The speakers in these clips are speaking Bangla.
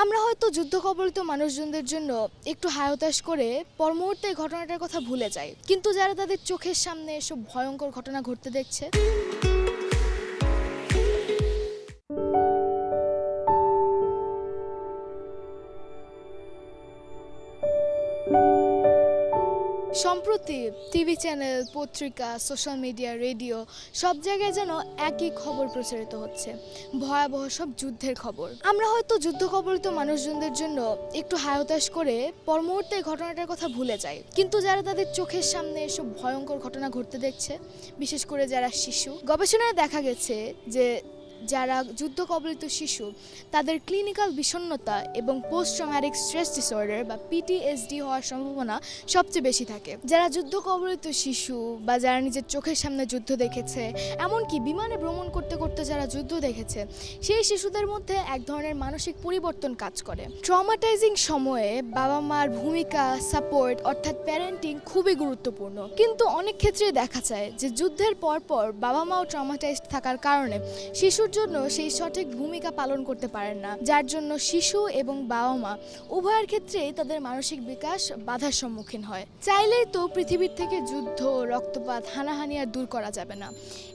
আমরা হয়তো যুদ্ধ কবলিত মানুষজনদের জন্য একটু হায়তাশ করে পর মুহূর্তে এই ঘটনাটার কথা ভুলে যাই, কিন্তু যারা তাদের চোখের সামনে এসব ভয়ঙ্কর ঘটনা ঘটতে দেখছে, সম্প্রতি টিভি চ্যানেল, পত্রিকা, সোশ্যাল মিডিয়া, রেডিও সব জায়গায় যেন একই খবর প্রচারিত হচ্ছে, ভয়াবহ সব যুদ্ধের খবর। আমরা হয়তো যুদ্ধ কবলিত মানুষজনদের জন্য একটু হায়তাশ করে পর মুহূর্তে এই ঘটনাটার কথা ভুলে যাই, কিন্তু যারা তাদের চোখের সামনে এসব ভয়ঙ্কর ঘটনা ঘটতে দেখছে, বিশেষ করে যারা শিশু, গবেষণায় দেখা গেছে যে যারা যুদ্ধ কবলিত শিশু তাদের ক্লিনিক্যাল বিষণ্ণতা এবং পোস্ট ট্রমাটিক স্ট্রেস ডিসঅর্ডার বা পিটিএসডি হওয়ার সম্ভাবনা সবচেয়ে বেশি থাকে। যারা যুদ্ধ কবলিত শিশু বা যারা নিজের চোখের সামনে যুদ্ধ দেখেছে, এমনকি বিমানে ভ্রমণ করতে করতে যারা যুদ্ধ দেখেছে, সেই শিশুদের মধ্যে এক ধরনের মানসিক পরিবর্তন কাজ করে। ট্রমাটাইজিং সময়ে বাবা মার ভূমিকা, সাপোর্ট অর্থাৎ প্যারেন্টিং খুবই গুরুত্বপূর্ণ, কিন্তু অনেক ক্ষেত্রে দেখা যায় যে যুদ্ধের পরপর বাবা মাও ট্রমাটাইজড থাকার কারণে শিশুর জন্য সেই সঠিক ভূমিকা পালন করতে পারেন না, যার জন্য শিশু এবং বাবা মা উভয়ের ক্ষেত্রেই তাদের মানসিক বিকাশ বাধার সম্মুখীন হয়। চাইলেই তো পৃথিবীর থেকে যুদ্ধ, রক্তপাত, হানাহানি আর দূর করা যাবে না।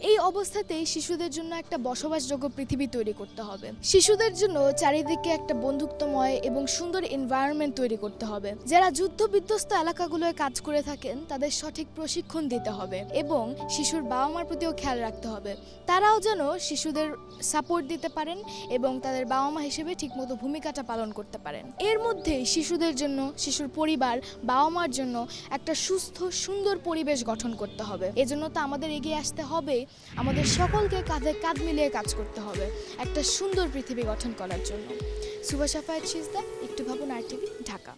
এই অবস্থাতেই শিশুদের জন্য একটা বসবাসযোগ্য পৃথিবী তৈরি করতে হবে। শিশুদের জন্য চারিদিকে একটা বন্ধুত্বময় এবং সুন্দর এনভায়রনমেন্ট তৈরি করতে হবে। যারা যুদ্ধ বিধ্বস্ত এলাকাগুলোয় কাজ করে থাকেন তাদের সঠিক প্রশিক্ষণ দিতে হবে এবং শিশুর বাবা মার প্রতিও খেয়াল রাখতে হবে, তারাও যেন শিশুদের সাপোর্ট দিতে পারেন এবং তাদের বাবা মা হিসেবে ঠিকমতো ভূমিকাটা পালন করতে পারেন। এর মধ্যে শিশুদের জন্য, শিশুর পরিবার, বাবা মার জন্য একটা সুস্থ সুন্দর পরিবেশ গঠন করতে হবে। এজন্য তো আমাদের এগিয়ে আসতে হবে, আমাদের সকলকে কাঁধে কাঁধ মিলিয়ে কাজ করতে হবে একটা সুন্দর পৃথিবী গঠন করার জন্য। সুভা সাফায়েত সিজদা, একটু ভাবুন, RTV, ঢাকা।